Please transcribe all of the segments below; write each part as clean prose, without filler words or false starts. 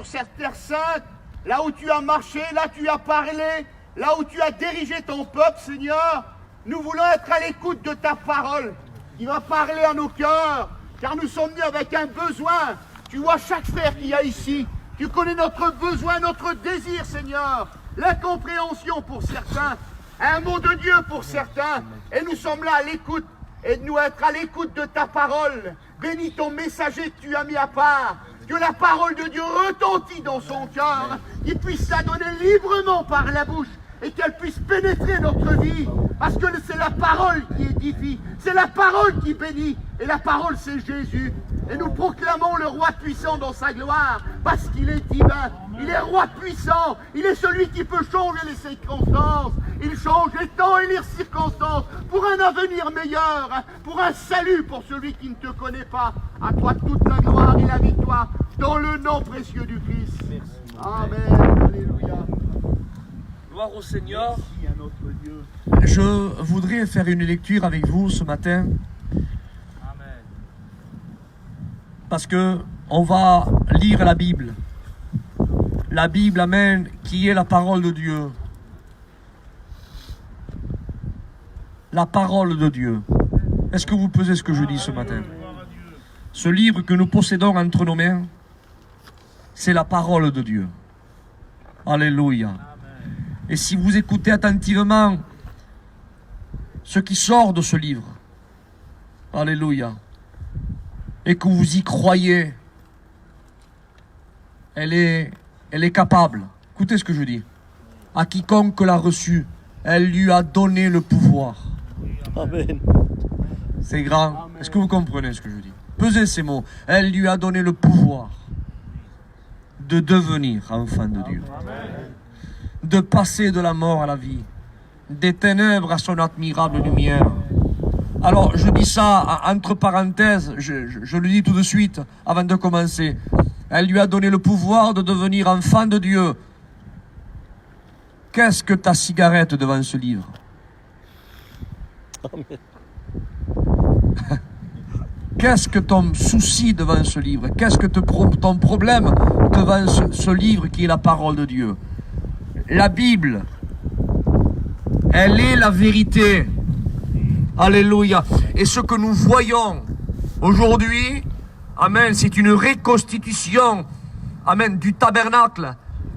cette terre sainte, là où tu as marché, là où tu as parlé, là où tu as dirigé ton peuple, Seigneur. Nous voulons être à l'écoute de ta parole qui va parler à nos cœurs, car nous sommes venus avec un besoin. Tu vois chaque frère qu'il y a ici. Tu connais notre besoin, notre désir, Seigneur. L'incompréhension pour certains, un mot de Dieu pour certains. Et nous sommes là à l'écoute. Aide-nous à être à l'écoute de ta parole. Bénis ton messager que tu as mis à part. Que la parole de Dieu retentit dans son cœur. Qu'il puisse la donner librement par la bouche. Et qu'elle puisse pénétrer notre vie. Parce que c'est la parole qui édifie. C'est la parole qui bénit. Et la parole, c'est Jésus. Et nous proclamons le roi puissant dans sa gloire. Parce qu'il est divin. Il est roi puissant. Il est celui qui peut changer les circonstances. Il change les temps et les circonstances. Pour un avenir meilleur. Pour un salut pour celui qui ne te connaît pas. À toi toute la gloire et la victoire. Dans le nom précieux du Christ. Amen. Alléluia. Gloire au Seigneur. Merci à notre Dieu. Je voudrais faire une lecture avec vous ce matin. Amen. Parce que on va lire la Bible. La Bible, amen, qui est la parole de Dieu. La parole de Dieu. Est-ce que vous pesez ce que je dis ce matin? Ce livre que nous possédons entre nos mains, c'est la parole de Dieu. Alléluia. Et si vous écoutez attentivement ce qui sort de ce livre, alléluia, et que vous y croyez, elle est capable. Écoutez ce que je dis. À quiconque l'a reçue, elle lui a donné le pouvoir. Amen. C'est grand. Est-ce que vous comprenez ce que je dis? Pesez ces mots. Elle lui a donné le pouvoir de devenir enfant de Dieu. De passer de la mort à la vie, des ténèbres à son admirable lumière. Alors, je dis ça entre parenthèses, je le dis tout de suite, avant de commencer. Elle lui a donné le pouvoir de devenir enfant de Dieu. Qu'est-ce que ta cigarette devant ce livre? Amen. Qu'est-ce que ton souci devant ce livre? Qu'est-ce que ton problème devant ce livre qui est la parole de Dieu? La Bible, elle est la vérité. Alléluia. Et ce que nous voyons aujourd'hui, amen, c'est une reconstitution, amen, du tabernacle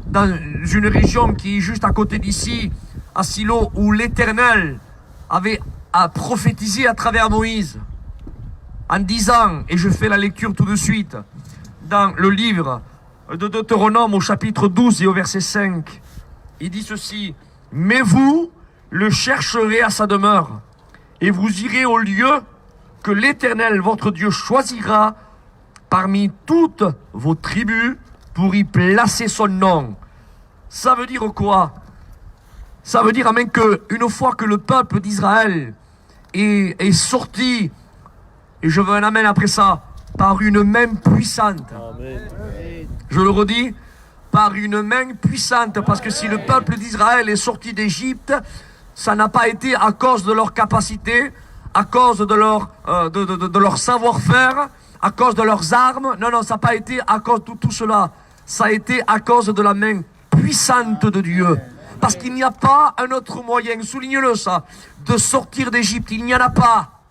dans une région qui est juste à côté d'ici, à Silo, où l'Éternel avait prophétisé à travers Moïse, en disant, et je fais la lecture tout de suite, dans le livre de Deutéronome au chapitre 12 et au verset 5, il dit ceci: « Mais vous le chercherez à sa demeure, et vous irez au lieu que l'Éternel, votre Dieu, choisira parmi toutes vos tribus pour y placer son nom. » Ça veut dire quoi? Ça veut dire, amen, qu'une fois que le peuple d'Israël est sorti, et je veux un amen après ça, par une main puissante. Amen. Je le redis, par une main puissante, parce que si le peuple d'Israël est sorti d'Égypte, ça n'a pas été à cause de leur capacité, à cause de leur savoir-faire, à cause de leurs armes. Non, ça n'a pas été à cause de tout cela. Ça a été à cause de la main puissante de Dieu. Parce qu'il n'y a pas un autre moyen, souligne-le ça, de sortir d'Égypte. Il n'y en a pas.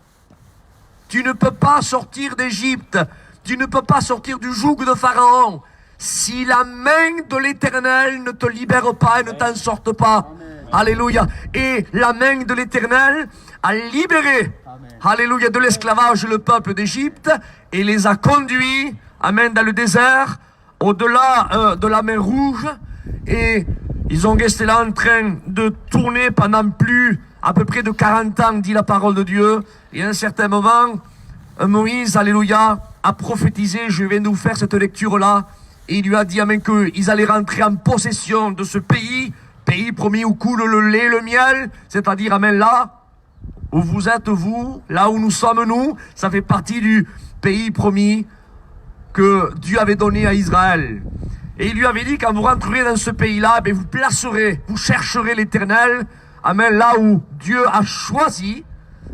Tu ne peux pas sortir d'Égypte. Tu ne peux pas sortir du joug de Pharaon. Si la main de l'Éternel ne te libère pas et ne t'en sorte pas. Alléluia. Et la main de l'Éternel a libéré, alléluia, de l'esclavage le peuple d'Égypte et les a conduits, amen, dans le désert, au-delà de la mer Rouge. Et ils ont resté là en train de tourner pendant à peu près de 40 ans, dit la parole de Dieu. Et à un certain moment, Moïse, alléluia, a prophétisé, je viens de vous faire cette lecture-là, et il lui a dit, amen, qu'ils allaient rentrer en possession de ce pays promis où coule le lait et le miel, c'est-à-dire, amen, là où vous êtes vous, là où nous sommes nous, ça fait partie du pays promis que Dieu avait donné à Israël. Et il lui avait dit, quand vous rentrerez dans ce pays-là, ben vous chercherez l'Éternel, amen, là où Dieu a choisi,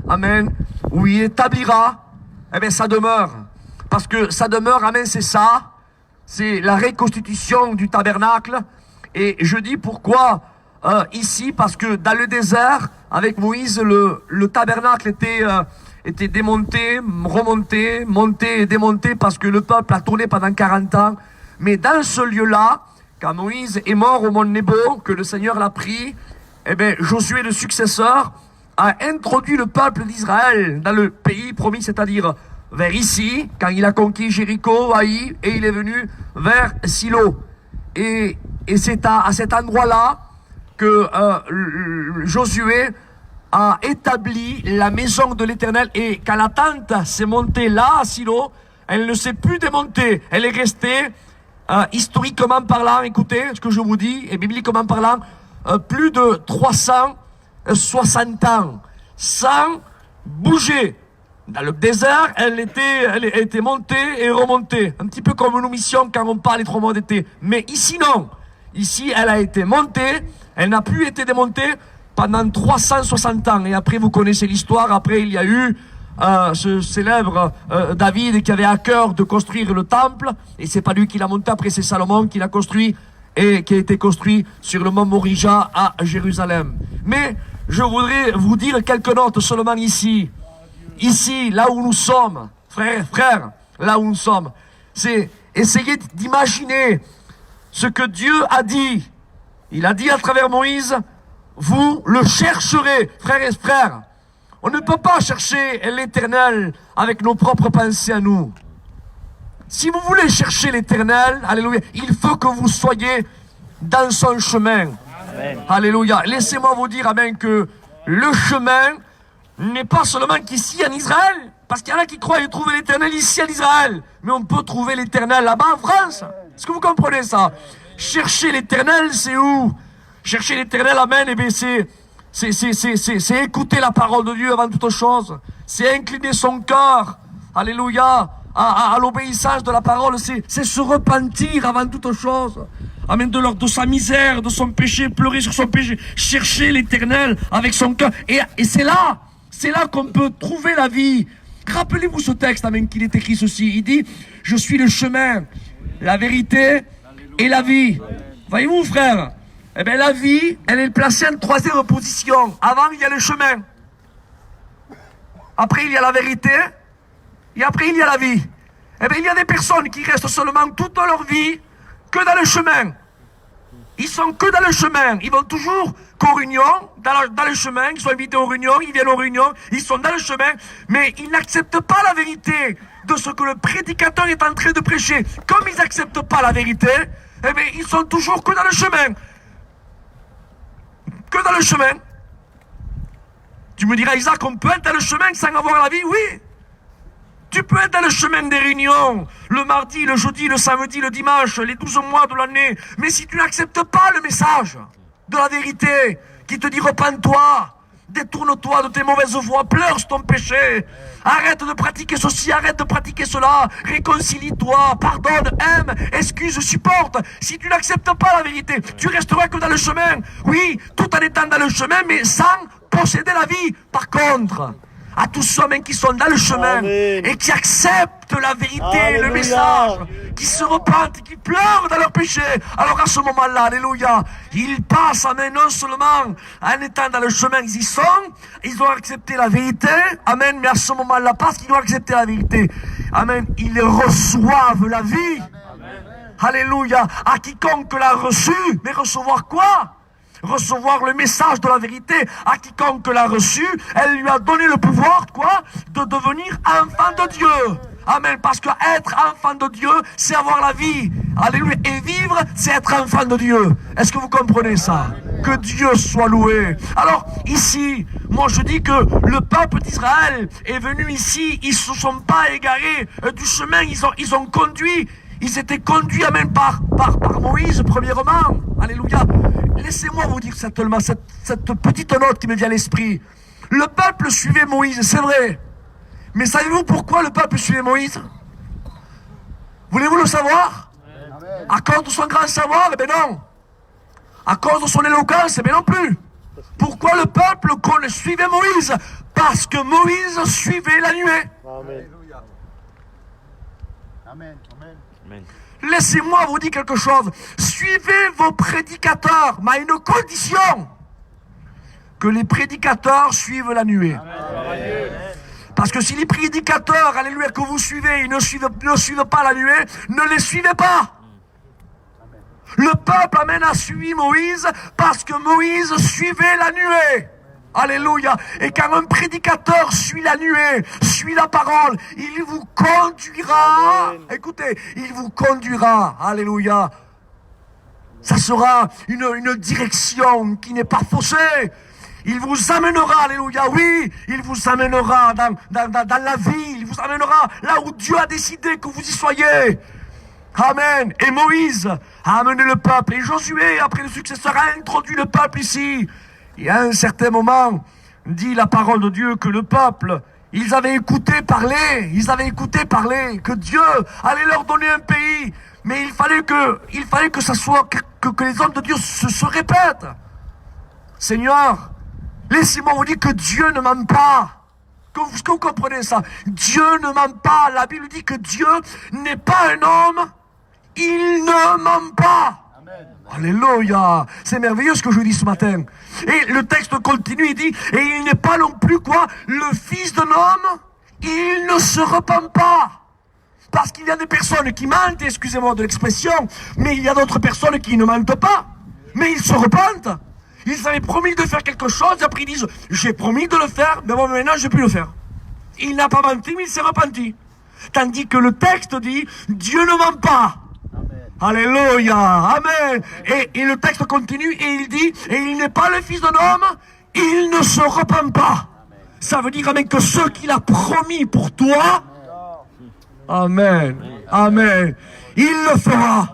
amen, où il établira, eh bien, sa demeure. Parce que sa demeure, amen, c'est ça, c'est la reconstitution du tabernacle. Et je dis pourquoi ici, parce que dans le désert, avec Moïse, le tabernacle était démonté, remonté, monté et démonté, parce que le peuple a tourné pendant 40 ans. Mais dans ce lieu-là, quand Moïse est mort au mont Nebo, que le Seigneur l'a pris, eh bien, Josué, le successeur, a introduit le peuple d'Israël dans le pays promis, c'est-à-dire vers ici, quand il a conquis Jéricho, Haï, et il est venu vers Silo. Et c'est à cet endroit-là que Josué a établi la maison de l'Éternel. Et quand la tente s'est montée là, à Silo, elle ne s'est plus démontée. Elle est restée, historiquement parlant, écoutez ce que je vous dis, et bibliquement parlant, plus de 360 ans, sans bouger. Dans le désert, elle était montée et remontée. Un petit peu comme nos missions quand on parle des 3 mois d'été. Mais ici, non. Ici, elle a été montée. Elle n'a plus été démontée pendant 360 ans. Et après, vous connaissez l'histoire. Après, il y a eu ce célèbre David qui avait à cœur de construire le temple. Et c'est pas lui qui l'a monté. Après, c'est Salomon qui l'a construit et qui a été construit sur le mont Morija à Jérusalem. Mais je voudrais vous dire quelques notes seulement ici. Ici, là où nous sommes, frères, là où nous sommes, c'est essayer d'imaginer ce que Dieu a dit. Il a dit à travers Moïse, vous le chercherez, frères et frères. On ne peut pas chercher l'Éternel avec nos propres pensées à nous. Si vous voulez chercher l'Éternel, alléluia, il faut que vous soyez dans son chemin. Amen. Alléluia. Laissez-moi vous dire, amen, que le chemin n'est pas seulement qu'ici en Israël, parce qu'il y en a qui croient trouver l'Éternel ici en Israël, mais on peut trouver l'Éternel là-bas en France. Est-ce que vous comprenez ça? Chercher l'Éternel, c'est où? Chercher l'Éternel, amen, eh bien c'est écouter la parole de Dieu avant toute chose. C'est incliner son cœur, alléluia, à l'obéissance de la parole. C'est se repentir avant toute chose. Amen, de sa misère, de son péché, pleurer sur son péché, chercher l'Éternel avec son cœur. Et c'est là qu'on peut trouver la vie. Rappelez-vous ce texte, amen, qu'il est écrit ceci. Il dit, je suis le chemin, la vérité et la vie. Voyez-vous, frère? Eh bien, la vie, elle est placée en 3e position. Avant, il y a le chemin. Après, il y a la vérité. Et après, il y a la vie. Eh bien, il y a des personnes qui restent seulement toute leur vie que dans le chemin. Ils sont que dans le chemin. Ils vont toujours qu'aux réunions, dans le chemin. Ils sont invités aux réunions, ils viennent aux réunions, ils sont dans le chemin. Mais ils n'acceptent pas la vérité de ce que le prédicateur est en train de prêcher. Comme ils n'acceptent pas la vérité, eh bien, ils sont toujours que dans le chemin. Que dans le chemin. Tu me diras, Isaac, on peut être dans le chemin sans avoir la vie? Oui. Tu peux être dans le chemin des réunions, le mardi, le jeudi, le samedi, le dimanche, les 12 mois de l'année. Mais si tu n'acceptes pas le message de la vérité, qui te dit repens-toi, détourne-toi de tes mauvaises voies, pleure sur ton péché, arrête de pratiquer ceci, arrête de pratiquer cela, réconcilie-toi, pardonne, aime, excuse, supporte. Si tu n'acceptes pas la vérité, tu resteras que dans le chemin. Oui, tout en étant dans le chemin, mais sans posséder la vie. Par contre, à tous ceux qui sont dans le chemin, amen, et qui acceptent la vérité, alléluia, le message, qui se repentent, qui pleurent dans leur péché. Alors à ce moment-là, alléluia, ils passent, amen, non seulement en étant dans le chemin, ils y sont, ils ont accepté la vérité, amen, mais à ce moment-là, parce qu'ils ont accepté la vérité, amen, ils reçoivent la vie. Amen. Alléluia, à quiconque l'a reçu, mais recevoir quoi? Recevoir le message de la vérité. À quiconque l'a reçu, elle lui a donné le pouvoir, quoi? De devenir enfant de Dieu. Amen. Parce que être enfant de Dieu, c'est avoir la vie. Alléluia. Et vivre, c'est être enfant de Dieu. Est-ce que vous comprenez ça? Que Dieu soit loué. Alors, ici, moi je dis que le peuple d'Israël est venu ici. Ils ne se sont pas égarés du chemin. Ils ont conduit. Ils étaient conduits, amen, par Moïse, premièrement. Alléluia. Laissez-moi vous dire certainement cette petite note qui me vient à l'esprit. Le peuple suivait Moïse, c'est vrai. Mais savez-vous pourquoi le peuple suivait Moïse? Voulez-vous le savoir? Amen. À cause de son grand savoir? Eh bien non. À cause de son éloquence? Eh bien non plus. Pourquoi le peuple suivait Moïse? Parce que Moïse suivait la nuée. Amen. Amen. Amen. laissez-moi vous dire quelque chose. Suivez vos prédicateurs, mais à une condition. Que les prédicateurs suivent la nuée. Amen. Parce que si les prédicateurs, alléluia, que vous suivez, ils ne suivent pas la nuée, ne les suivez pas. Le peuple, amen, a suivi Moïse parce que Moïse suivait la nuée. Alléluia. Et quand un prédicateur suit la nuée, suit la parole, il vous conduira. Écoutez, il vous conduira. Alléluia. Ça sera une direction qui n'est pas faussée. Il vous amènera, alléluia, oui, il vous amènera dans la vie, il vous amènera là où Dieu a décidé que vous y soyez. Amen. Et Moïse a amené le peuple, et Josué, après le successeur, a introduit le peuple ici. Et à un certain moment, dit la parole de Dieu que le peuple, ils avaient écouté parler, que Dieu allait leur donner un pays, mais il fallait que ça soit, que les hommes de Dieu se répètent. Seigneur, laissez-moi vous dire que Dieu ne ment pas. Est-ce que vous comprenez ça? Dieu ne ment pas. La Bible dit que Dieu n'est pas un homme. Il ne ment pas. Amen. Alléluia. C'est merveilleux ce que je dis ce matin. Et le texte continue, il dit, et il n'est pas non plus quoi? Le fils d'un homme, il ne se repent pas. Parce qu'il y a des personnes qui mentent, excusez-moi de l'expression, mais il y a d'autres personnes qui ne mentent pas. Mais ils se repentent. Ils avaient promis de faire quelque chose, et après ils disent, j'ai promis de le faire, mais bon, maintenant je ne vais plus le faire. Il n'a pas menti, mais il s'est repenti. Tandis que le texte dit, Dieu ne ment pas. Amen. Alléluia, amen. Et le texte continue, et il dit, et il n'est pas le fils d'un homme, il ne se repent pas. Amen. Ça veut dire, amen, que ce qu'il a promis pour toi, amen, amen, il le fera.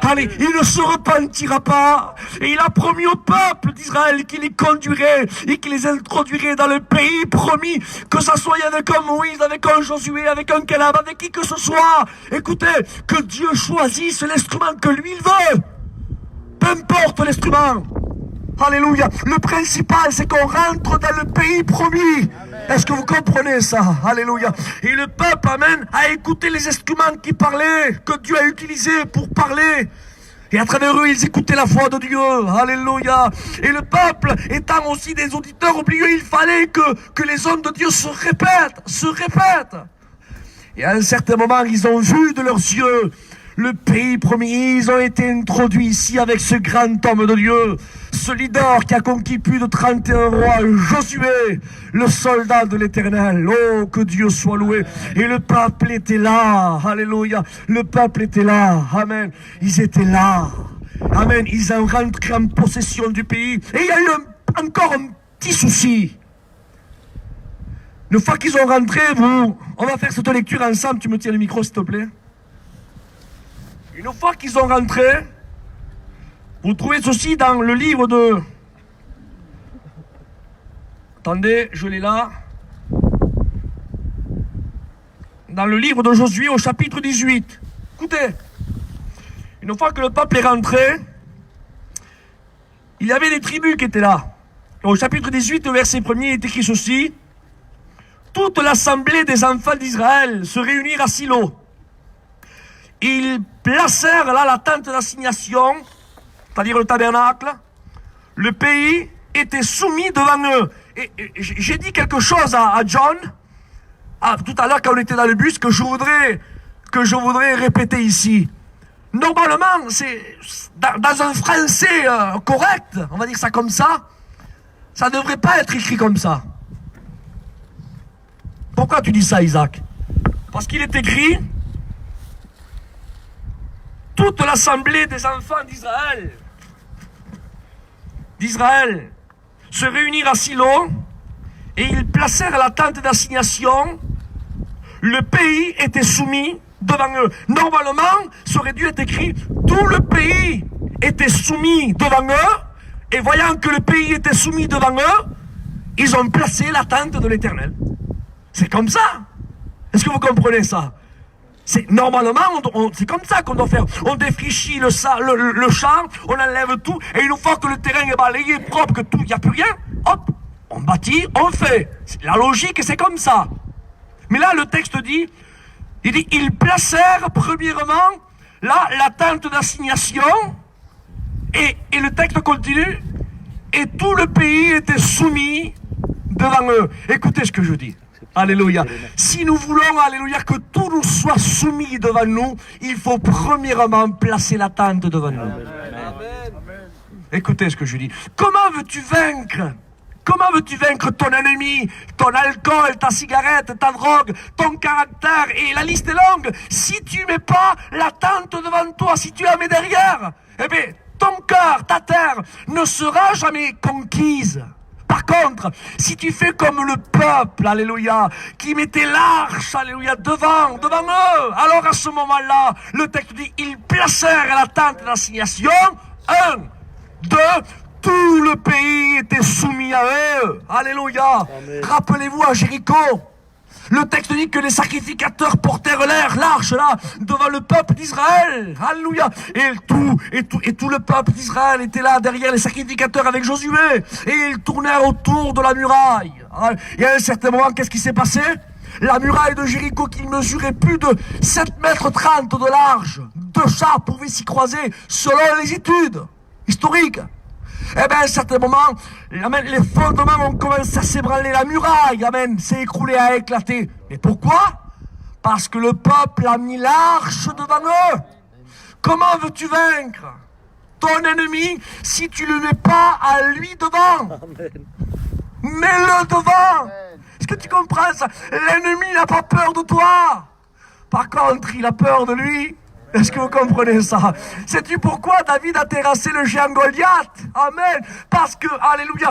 Allez, il ne se repentira pas. Et il a promis au peuple d'Israël qu'il les conduirait et qu'il les introduirait dans le pays promis. Que ça soit avec un Moïse, avec un Josué, avec un Caleb, avec qui que ce soit. Écoutez, que Dieu choisisse l'instrument que lui il veut. Peu importe l'instrument. Alléluia. Le principal, c'est qu'on rentre dans le pays promis. Est-ce que vous comprenez ça? Alléluia. Et le peuple, amen, a écouté les instruments qui parlaient, que Dieu a utilisés pour parler. Et à travers eux, ils écoutaient la voix de Dieu. Alléluia. Et le peuple, étant aussi des auditeurs oubliés, il fallait que les hommes de Dieu se répètent. Et à un certain moment, ils ont vu de leurs yeux le pays promis. Ils ont été introduits ici avec ce grand homme de Dieu, ce leader qui a conquis plus de 31 rois, Josué, le soldat de l'Éternel. Oh, que Dieu soit loué. Et le peuple était là. Alléluia. Le peuple était là. Amen. Ils étaient là. Amen. Ils ont rentré en possession du pays. Et il y a eu encore un petit souci. Une fois qu'ils ont rentré, on va faire cette lecture ensemble. Tu me tiens le micro, s'il te plaît. Une fois qu'ils ont rentré, vous trouvez ceci dans le livre de... Attendez, je l'ai là. Dans le livre de Josué au chapitre 18. Écoutez, une fois que le peuple est rentré, il y avait des tribus qui étaient là. Au chapitre 18, verset 1er, il est écrit ceci. Toute l'assemblée des enfants d'Israël se réunirent à Silo. Ils placèrent là la tente d'assignation, c'est-à-dire le tabernacle. Le pays était soumis devant eux. Et j'ai dit quelque chose à John, tout à l'heure quand on était dans le bus, que je voudrais répéter ici. Normalement, c'est dans un français correct, on va dire ça comme ça ne devrait pas être écrit comme ça. Pourquoi tu dis ça, Isaac? Parce qu'il est écrit... Toute l'assemblée des enfants d'Israël se réunirent à Silo et ils placèrent la tente d'assignation. Le pays était soumis devant eux. Normalement, ça aurait dû être écrit, tout le pays était soumis devant eux, et voyant que le pays était soumis devant eux, ils ont placé la tente de l'Éternel. C'est comme ça. Est-ce que vous comprenez ça? Normalement, c'est comme ça qu'on doit faire. On défrichit le champ, on enlève tout, et une fois que le terrain est balayé, propre, que tout, il n'y a plus rien, hop, on bâtit, on fait. La logique, c'est comme ça. Mais là, le texte dit, ils placèrent premièrement là, la tente d'assignation, et le texte continue, et tout le pays était soumis devant eux. Écoutez ce que je dis. Alléluia. Si nous voulons, alléluia, que tout nous soit soumis devant nous, il faut premièrement placer la tente devant nous. Écoutez ce que je dis. Comment veux-tu vaincre? Comment veux-tu vaincre ton ennemi, ton alcool, ta cigarette, ta drogue, ton caractère, et la liste est longue, si tu mets pas la tente devant toi, si tu la mets derrière, eh bien, ton cœur, ta terre, ne sera jamais conquise. Par contre, si tu fais comme le peuple, alléluia, qui mettait l'arche, alléluia, devant eux, alors à ce moment-là, le texte dit, ils placèrent la tente d'assignation, 1, 2, tout le pays était soumis à eux. Alléluia. Rappelez-vous à Jéricho, le texte dit que les sacrificateurs portèrent l'arche là, devant le peuple d'Israël. Alléluia. Et tout le peuple d'Israël était là derrière les sacrificateurs avec Josué. Et ils tournèrent autour de la muraille. Et à un certain moment, qu'est-ce qui s'est passé? La muraille de Jéricho, qui mesurait plus de 7 mètres 30 de large, 2 chars pouvaient s'y croiser, selon les études historiques. Eh bien, à un certain moment, amen, les fondements ont commencé à s'ébranler, la muraille, amen, s'est écroulée, a éclaté. Mais pourquoi? Parce que le peuple a mis l'arche devant eux. Comment veux-tu vaincre ton ennemi si tu ne le mets pas à lui devant? Mets-le devant. Est-ce que tu comprends ça? L'ennemi n'a pas peur de toi. Par contre, il a peur de lui. Est-ce que vous comprenez ça? Sais-tu pourquoi David a terrassé le géant Goliath? Amen. Parce que, alléluia,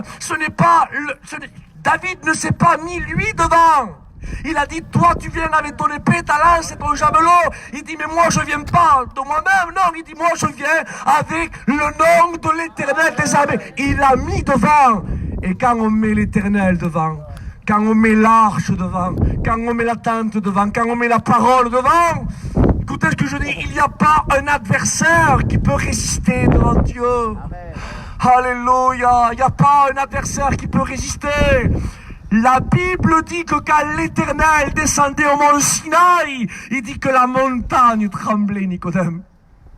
David ne s'est pas mis lui devant. Il a dit, toi tu viens avec ton épée, ta lance et ton javelot. Il dit, mais moi je viens pas de moi-même. Non, il dit, moi je viens avec le nom de l'Éternel des armées. Il l'a mis devant. Et quand on met l'Éternel devant, quand on met l'arche devant, quand on met la tente devant, quand on met la parole devant, écoutez ce que je dis, il n'y a pas un adversaire qui peut résister devant Dieu. Amen. Alléluia, il n'y a pas un adversaire qui peut résister. La Bible dit que quand l'Éternel descendait au mont Sinaï, il dit que la montagne tremblait, Nicodème.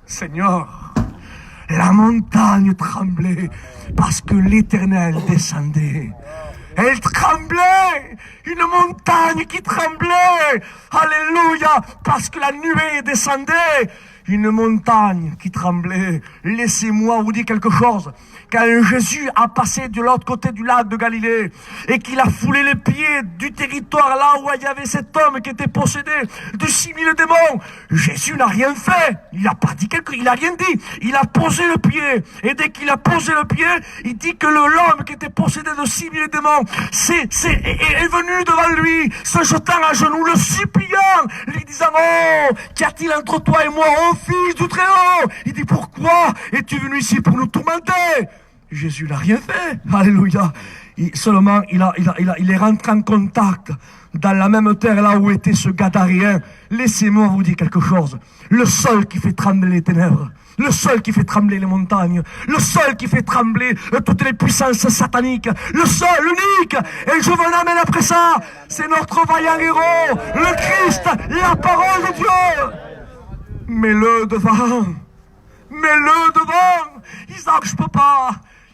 Seigneur, la montagne tremblait parce que l'Éternel descendait. Elle tremblait, une montagne qui tremblait, alléluia, parce que la nuée descendait, une montagne qui tremblait. Laissez-moi vous dire quelque chose. Quand Jésus a passé de l'autre côté du lac de Galilée et qu'il a foulé les pieds du territoire là où il y avait cet homme qui était possédé de 6000 démons, Jésus n'a rien fait. Il n'a pas dit quelque chose, il n'a rien dit. Il a posé le pied. Et dès qu'il a posé le pied, il dit que l'homme qui était possédé de 6000 démons est venu devant lui, se jetant à genoux, le suppliant, lui disant, oh, qu'y a-t-il entre toi et moi, ô fils du Très-Haut? Il dit, pourquoi es-tu venu ici pour nous tourmenter? Jésus n'a rien fait. Alléluia. Seulement, il est rentré en contact dans la même terre là où était ce Gadarien. Laissez-moi vous dire quelque chose. Le seul qui fait trembler les ténèbres, le seul qui fait trembler les montagnes, le seul qui fait trembler toutes les puissances sataniques, le seul, l'unique, et je vous l'amène après ça, c'est notre vaillant héros, le Christ, la parole de Dieu. Mets-le devant. Mets-le devant. Isaac, je peux pas.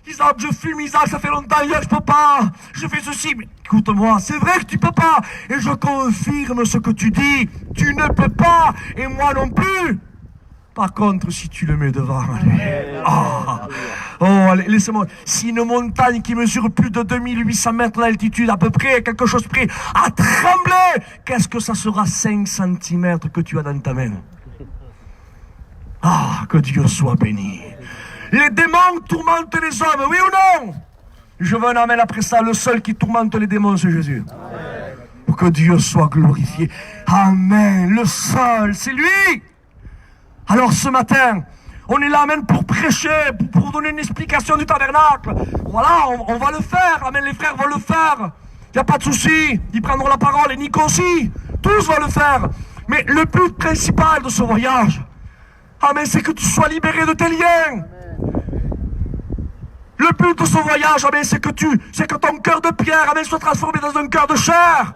Isaac, je fume, Isaac, ça fait longtemps, hier, je peux pas. Je fais ceci, mais écoute-moi, c'est vrai que tu peux pas. Et je confirme ce que tu dis. Tu ne peux pas, et moi non plus. Par contre, si tu le mets devant, allez. Allez, laissez-moi. Si une montagne qui mesure plus de 2800 mètres d'altitude, à peu près, quelque chose près, a tremblé, qu'est-ce que ça sera 5 cm que tu as dans ta main? Que Dieu soit béni. Les démons tourmentent les hommes, oui ou non? Je veux en amener après ça, le seul qui tourmente les démons, c'est Jésus. Amen. Pour que Dieu soit glorifié. Amen. Le seul, c'est lui. Alors ce matin, on est là, amen, pour prêcher, pour donner une explication du tabernacle. Voilà, on va le faire. Amen, les frères vont le faire. Il n'y a pas de souci. Ils prendront la parole et Nico aussi. Tous vont le faire. Mais le but principal de ce voyage, amen, c'est que tu sois libéré de tes liens. Le but de ce voyage, amen, c'est que ton cœur de pierre, amen, soit transformé dans un cœur de chair.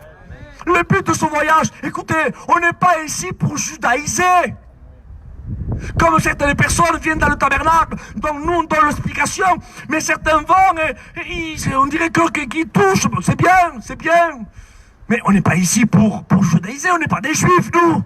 Le but de ce voyage, écoutez, on n'est pas ici pour judaïser. Comme certaines personnes viennent dans le tabernacle, donc nous on donne l'explication, mais certains vont et on dirait qu'ils touchent. C'est bien. Mais on n'est pas ici pour judaïser, on n'est pas des juifs, nous.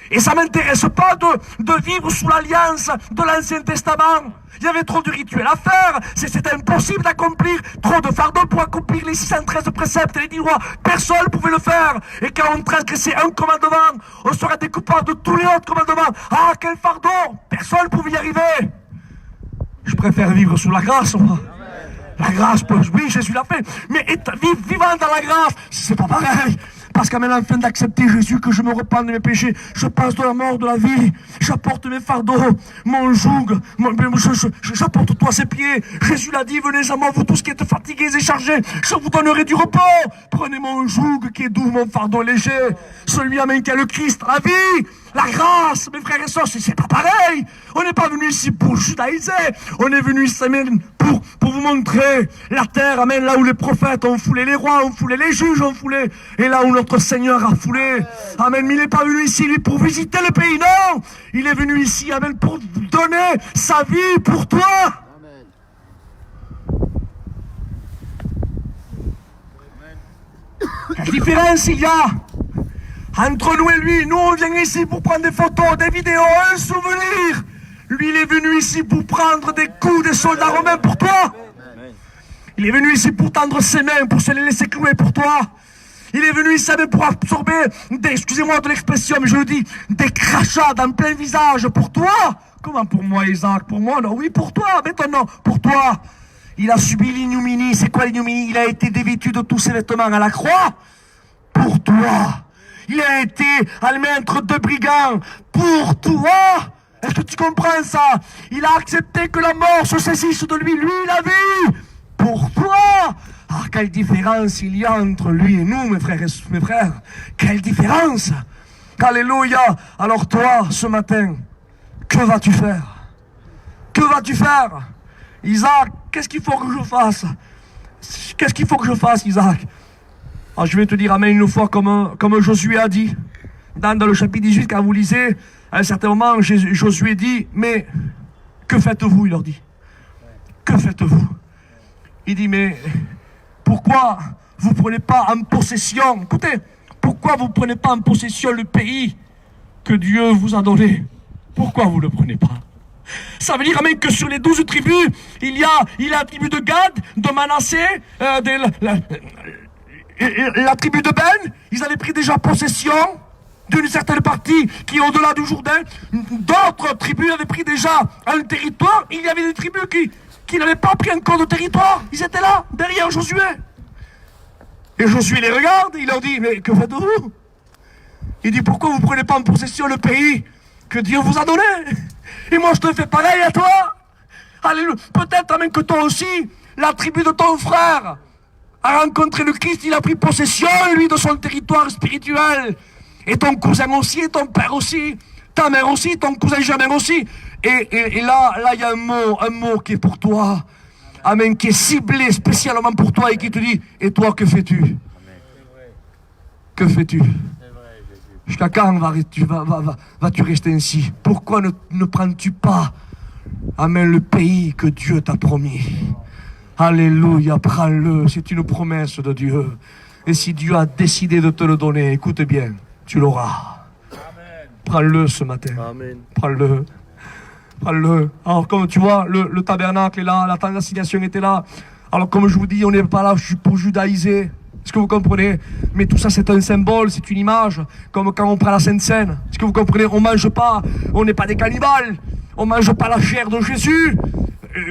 Et ça m'intéresse pas de vivre sous l'alliance de l'Ancien Testament. Il y avait trop de rituels à faire. C'était impossible d'accomplir trop de fardeaux pour accomplir les 613 préceptes et les 10 lois. Personne ne pouvait le faire. Et quand on transgressait un commandement, on serait découpable de tous les autres commandements. Ah, quel fardeau! Personne ne pouvait y arriver. Je préfère vivre sous la grâce, moi. La grâce, oui, Jésus l'a fait. Mais vivant dans la grâce, c'est pas pareil. Parce qu'à maintenant, afin d'accepter Jésus, que je me repente de mes péchés, je passe de la mort de la vie, j'apporte mes fardeaux, mon joug, j'apporte toi ses pieds. Jésus l'a dit, venez à moi, vous tous qui êtes fatigués et chargés, je vous donnerai du repos. Prenez mon joug qui est doux, mon fardeau léger. Celui amen qui a le Christ, la vie, la grâce, mes frères et sœurs, c'est pas pareil. On n'est pas venu ici pour judaïser, on est venu ici, amen, pour vous montrer la terre, amen, là où les prophètes ont foulé, les rois ont foulé, les juges ont foulé, et là où notre Seigneur a foulé. Amen, mais il n'est pas venu ici, lui, pour visiter le pays, non. Il est venu ici, amen, pour donner sa vie pour toi. Quelle différence il y a entre nous et lui? Nous, on vient ici pour prendre des photos, des vidéos, un souvenir. Lui, il est venu ici pour prendre des coups des soldats romains pour toi. Il est venu ici pour tendre ses mains, pour se les laisser clouer pour toi. Il est venu ici pour absorber excusez-moi de l'expression, mais je le dis, des crachats dans plein visage pour toi. Comment pour moi, Isaac? Pour moi, non, oui, pour toi, mais toi, non, pour toi. Il a subi l'ignominie. C'est quoi l'ignominie? Il a été dévêtu de tous ses vêtements à la croix. Pour toi. Il a été à le mettre de brigands. Pour toi. Est-ce que tu comprends ça? Il a accepté que la mort se saisisse de lui. Lui, la vie. Pour toi. Ah, quelle différence il y a entre lui et nous, mes frères. Quelle différence. Alléluia. Alors toi, ce matin, que vas-tu faire? Que vas-tu faire? Isaac, qu'est-ce qu'il faut que je fasse? Qu'est-ce qu'il faut que je fasse, Isaac? Ah, je vais te dire amen une fois comme Josué a dit. Dans le chapitre 18, quand vous lisez, à un certain moment, Josué dit, mais que faites-vous? Il leur dit. Que faites-vous? Il dit, mais pourquoi vous ne prenez pas en possession, écoutez, pourquoi vous ne prenez pas en possession le pays que Dieu vous a donné? Pourquoi vous ne le prenez pas? Ça veut dire même que sur les 12 tribus, il y a la tribu de Gad, de Manassé, la tribu de Ben, ils avaient pris déjà possession d'une certaine partie qui est au-delà du Jourdain. D'autres tribus avaient pris déjà un territoire. Il y avait des tribus qui n'avaient pas pris encore de territoire. Ils étaient là, derrière Josué. Et Josué les regarde, il leur dit, mais que faites-vous? Il dit, pourquoi vous ne prenez pas en possession le pays que Dieu vous a donné? Et moi je te fais pareil à toi. Alléluia. Peut-être même que toi aussi, la tribu de ton frère a rencontré le Christ, il a pris possession, lui, de son territoire spirituel. Et ton cousin aussi, et ton père aussi, ta mère aussi, ton cousin germain aussi. Et là, il y a un mot qui est pour toi. Amen, qui est ciblé spécialement pour toi et qui te dit, et toi, que fais-tu? Que fais-tu? Jusqu'à quand vas-tu rester ainsi? Pourquoi ne prends-tu pas, amen, le pays que Dieu t'a promis? Alléluia, prends-le, c'est une promesse de Dieu. Et si Dieu a décidé de te le donner, écoute bien, tu l'auras. Prends-le ce matin. Amen. Prends-le. Prends-le. Alors comme tu vois, le tabernacle est là, la tente d'assignation était là. Alors comme je vous dis, on n'est pas là pour judaïser. Est-ce que vous comprenez? Mais tout ça c'est un symbole, c'est une image. Comme quand on prend la Sainte Seine. Est-ce que vous comprenez? On mange pas, on n'est pas des cannibales. On mange pas la chair de Jésus.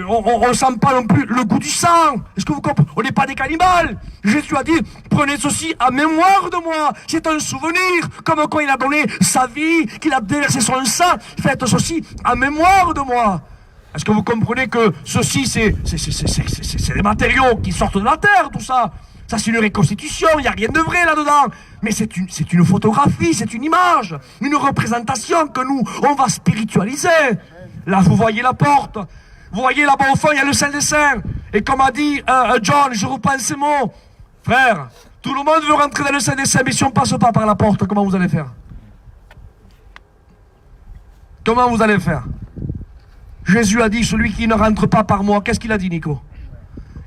On ne sent pas non plus le goût du sang. Est-ce que vous comprenez? On n'est pas des cannibales. Jésus a dit, prenez ceci en mémoire de moi. C'est un souvenir, comme quand il a donné sa vie, qu'il a déversé son sang. Faites ceci en mémoire de moi. Est-ce que vous comprenez que ceci, c'est des matériaux qui sortent de la terre, tout ça? Ça, c'est une reconstitution, il n'y a rien de vrai là-dedans. Mais c'est une photographie, c'est une image, une représentation que nous, on va spiritualiser. Là, vous voyez la porte. Vous voyez là-bas au fond, il y a le Saint des Saints. Et comme a dit John, je reprends ces mots. Frère, tout le monde veut rentrer dans le Saint des Saints, mais si on ne passe pas par la porte, comment vous allez faire? comment vous allez faire? Jésus a dit, celui qui ne rentre pas par moi, qu'est-ce qu'il a dit, Nico?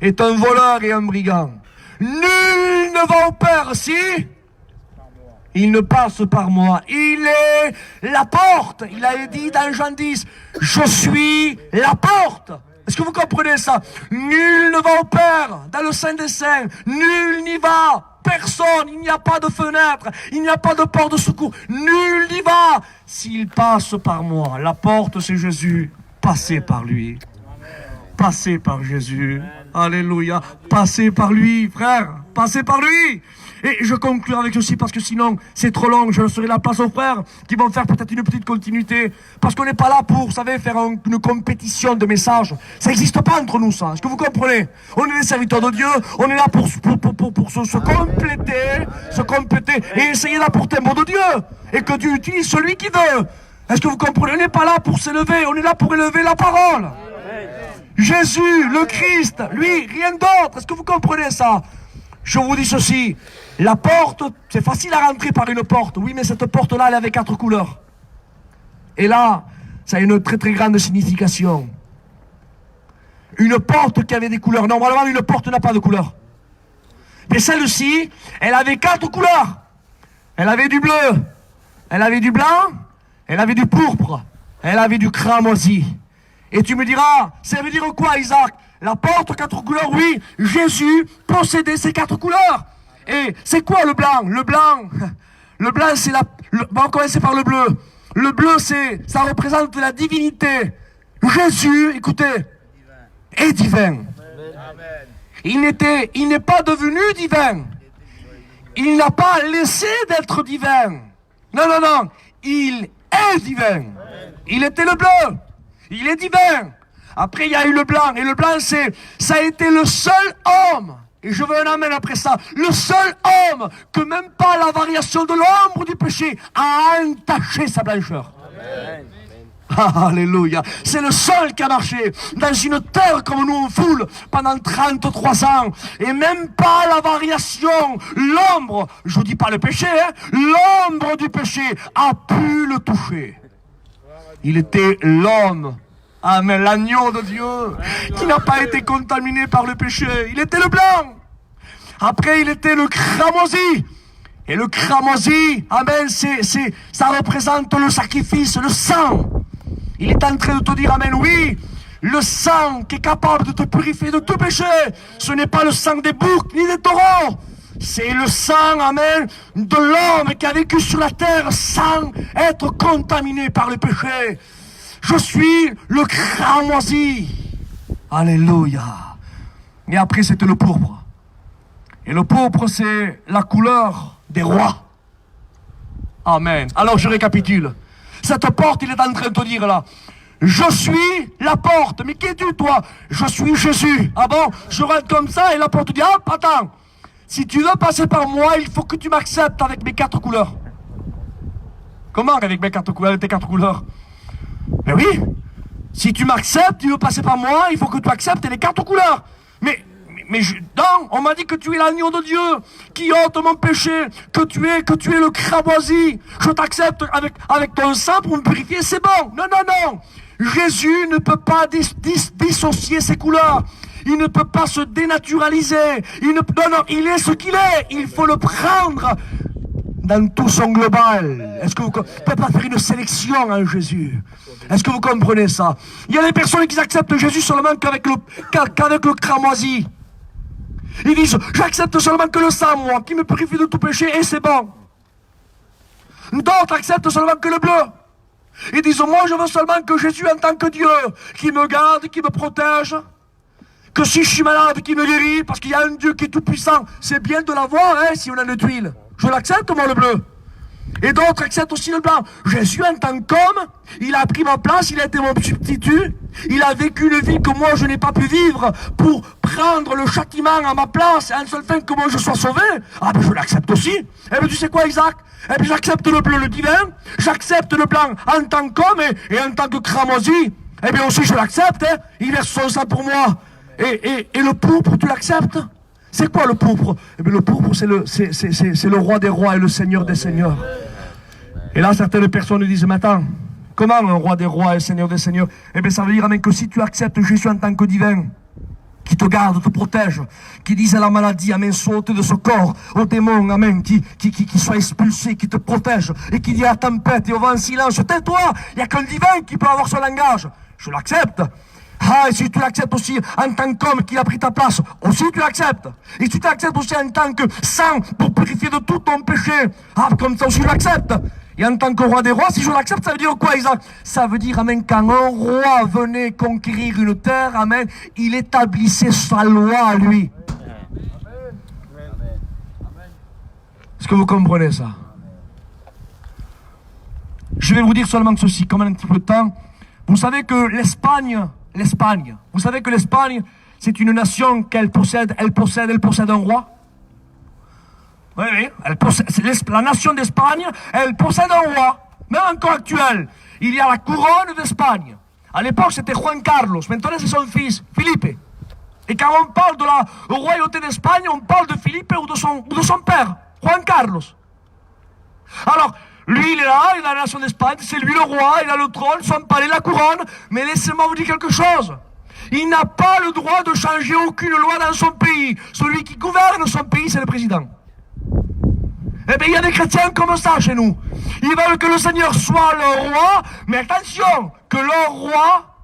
Est un voleur et un brigand. Nul ne va au Père si il ne passe par moi. Il est la porte. Il a dit dans Jean 10, je suis la porte. Est-ce que vous comprenez ça? Nul ne va au Père dans le Saint des Saints. Nul n'y va. Personne. Il n'y a pas de fenêtre. Il n'y a pas de porte de secours. Nul n'y va s'il passe par moi. La porte, c'est Jésus. Passez par lui. Passez par Jésus. Alléluia. Passez par lui, frère. Passez par lui. Et je conclue avec ceci parce que sinon c'est trop long. Je laisserai la place aux frères qui vont faire peut-être une petite continuité. Parce qu'on n'est pas là pour, vous savez, faire une compétition de messages. Ça n'existe pas entre nous, ça. Est-ce que vous comprenez? On est des serviteurs de Dieu. On est là pour se compléter et essayer d'apporter un mot de Dieu. Et que Dieu utilise celui qui veut. Est-ce que vous comprenez? On n'est pas là pour s'élever. On est là pour élever la parole. Jésus, le Christ, lui, rien d'autre. Est-ce que vous comprenez ça? Je vous dis ceci, la porte, c'est facile à rentrer par une porte. Oui, mais cette porte-là, elle avait 4 couleurs. Et là, ça a une très très grande signification. Une porte qui avait des couleurs. Normalement, une porte n'a pas de couleur. Mais celle-ci, elle avait 4 couleurs. Elle avait du bleu, elle avait du blanc, elle avait du pourpre, elle avait du cramoisi. Et tu me diras, ça veut dire quoi, Isaac? La porte, 4 couleurs, oui. Jésus possédait ces 4 couleurs. Et c'est quoi le blanc? Le blanc, c'est la... on va commencer par le bleu. Le bleu, ça représente la divinité. Jésus, écoutez, est divin. Il n'est pas devenu divin. Il n'a pas laissé d'être divin. Non, non, non. Il est divin. Il était le bleu. Il est divin. Après, il y a eu le blanc. Et le blanc, ça a été le seul homme. Et je veux un amen après ça. Le seul homme que même pas la variation de l'ombre du péché a entaché sa blancheur. Amen. Alléluia. C'est le seul qui a marché dans une terre comme nous on foule pendant 33 ans. Et même pas la variation, l'ombre, je vous dis pas le péché, hein, l'ombre du péché a pu le toucher. Il était l'homme. Amen, l'agneau de Dieu qui n'a pas été contaminé par le péché. Il était le blanc. Après, il était le cramoisi. Et le cramoisi, amen, ça représente le sacrifice, le sang. Il est en train de te dire, amen, oui, le sang qui est capable de te purifier de tout péché. Ce n'est pas le sang des boucs ni des taureaux. C'est le sang, amen, de l'homme qui a vécu sur la terre sans être contaminé par le péché. Je suis le cramoisi. Alléluia. Et après, c'était le pourpre. Et le pourpre, c'est la couleur des rois. Amen. Alors, je récapitule. Cette porte, il est en train de te dire là, je suis la porte. Mais qui es-tu, toi? Je suis Jésus. Ah bon? Je rentre comme ça et la porte dit, hop, attends. Si tu veux passer par moi, il faut que tu m'acceptes avec mes 4 couleurs. Comment avec mes 4 couleurs, avec tes 4 couleurs? Mais oui, si tu m'acceptes, tu veux passer par moi, il faut que tu acceptes les 4 couleurs. Mais non, on m'a dit que tu es l'agneau de Dieu, qui ôte mon péché, que tu es le cramoisi. Je t'accepte avec ton sang pour me purifier, c'est bon. Non, non, non. Jésus ne peut pas dissocier ses couleurs. Il ne peut pas se dénaturaliser. Non, il est ce qu'il est. Il faut le prendre dans tout son global. Est-ce que vous ne pouvez pas faire une sélection en Jésus? Est-ce que vous comprenez ça? Il y a des personnes qui acceptent Jésus seulement qu'avec le cramoisi. Ils disent, j'accepte seulement que le sang, moi, qui me purifie de tout péché, et c'est bon. D'autres acceptent seulement que le bleu. Ils disent, moi, je veux seulement que Jésus, en tant que Dieu, qui me garde, qui me protège, que si je suis malade, qui me guérit, parce qu'il y a un Dieu qui est tout puissant. C'est bien de l'avoir, hein, si on a une tuile. Je l'accepte, moi, le bleu. Et d'autres acceptent aussi le blanc. Jésus, en tant qu'homme, il a pris ma place, il a été mon substitut. Il a vécu une vie que moi, je n'ai pas pu vivre pour prendre le châtiment à ma place, en seule fin que moi, je sois sauvé. Ah ben, je l'accepte aussi. Eh ben, tu sais quoi, Isaac? Eh ben, j'accepte le bleu, le divin. J'accepte le blanc en tant qu'homme et en tant que cramoisi. Eh bien, aussi, je l'accepte, hein. Il verse son sang pour moi. Et le pourpre, tu l'acceptes? C'est quoi le pourpre? Eh bien, le pourpre, c'est le roi des rois et le seigneur des seigneurs. Et là, certaines personnes disent, mais attends, Comment un roi des rois et seigneur des seigneurs? Eh bien, ça veut dire, amen, que si tu acceptes Jésus en tant que divin, qui te garde, te protège, qui dise à la maladie, amen, saute de ce corps, au démon, amen, qui soit expulsé, qui te protège, et qui dit à la tempête et au vent silence, tais-toi, il n'y a qu'un divin qui peut avoir ce langage. Je l'accepte. Ah, et si tu l'acceptes aussi en tant qu'homme qui a pris ta place, aussi tu l'acceptes. Et si tu l'acceptes aussi en tant que sang pour purifier de tout ton péché, ah, comme ça aussi je l'accepte. Et en tant que roi des rois, si je l'accepte, ça veut dire quoi, Isaac? Ça veut dire, amen, quand un roi venait conquérir une terre, amen, il établissait sa loi à lui. Est-ce que vous comprenez ça? Je vais vous dire seulement ceci, comme un petit peu de temps. Vous savez que l'Espagne, vous savez que l'Espagne, c'est une nation qu'elle possède un roi. Oui, la nation d'Espagne, elle possède un roi, même encore actuel. Il y a la couronne d'Espagne. À l'époque, c'était Juan Carlos. Maintenant, c'est son fils, Felipe. Et quand on parle de la royauté d'Espagne, on parle de Felipe ou de son père, Juan Carlos. Alors, lui, il est là, il a la nation d'Espagne, c'est lui le roi, il a le trône, son palais, la couronne. Mais laissez-moi vous dire quelque chose. Il n'a pas le droit de changer aucune loi dans son pays. Celui qui gouverne son pays, c'est le président. Eh bien, il y a des chrétiens comme ça chez nous. Ils veulent que le Seigneur soit leur roi, mais attention, que leur roi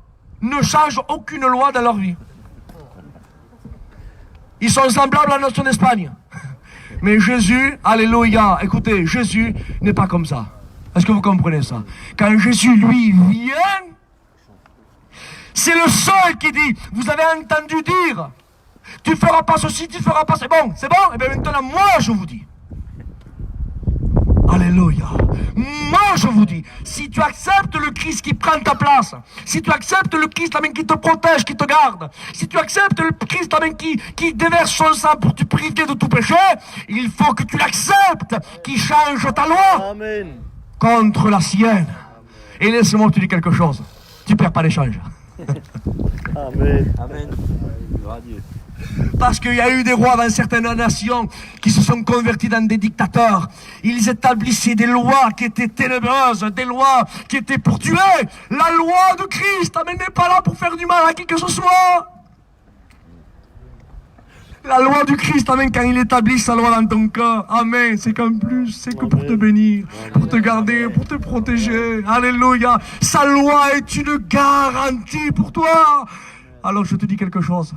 ne change aucune loi dans leur vie. Ils sont semblables à la nation d'Espagne. Mais Jésus, alléluia, écoutez, Jésus n'est pas comme ça. Est-ce que vous comprenez ça? Quand Jésus, lui, vient, c'est le seul qui dit, vous avez entendu dire, tu feras pas ceci, tu feras pas, c'est bon? Et bien maintenant, moi, je vous dis. Alléluia. Moi, je vous dis, si tu acceptes le Christ qui prend ta place, si tu acceptes le Christ qui te protège, qui te garde, si tu acceptes le Christ qui déverse son sang pour te purifier de tout péché, il faut que tu l'acceptes, qui change ta loi. Amen. Contre la sienne. Et laisse-moi te dire quelque chose. Tu perds pas l'échange. Amen. Amen. Gloire à Dieu. Parce qu'il y a eu des rois dans certaines nations qui se sont convertis dans des dictateurs. Ils établissaient des lois qui étaient ténébreuses, des lois qui étaient pour tuer. La loi de Christ, amen, n'est pas là pour faire du mal à qui que ce soit. La loi du Christ, amen, quand il établit sa loi dans ton cœur, amen, c'est qu'en plus, c'est que pour te bénir, pour te garder, pour te protéger. Alléluia. Sa loi est une garantie pour toi. Alors je te dis quelque chose.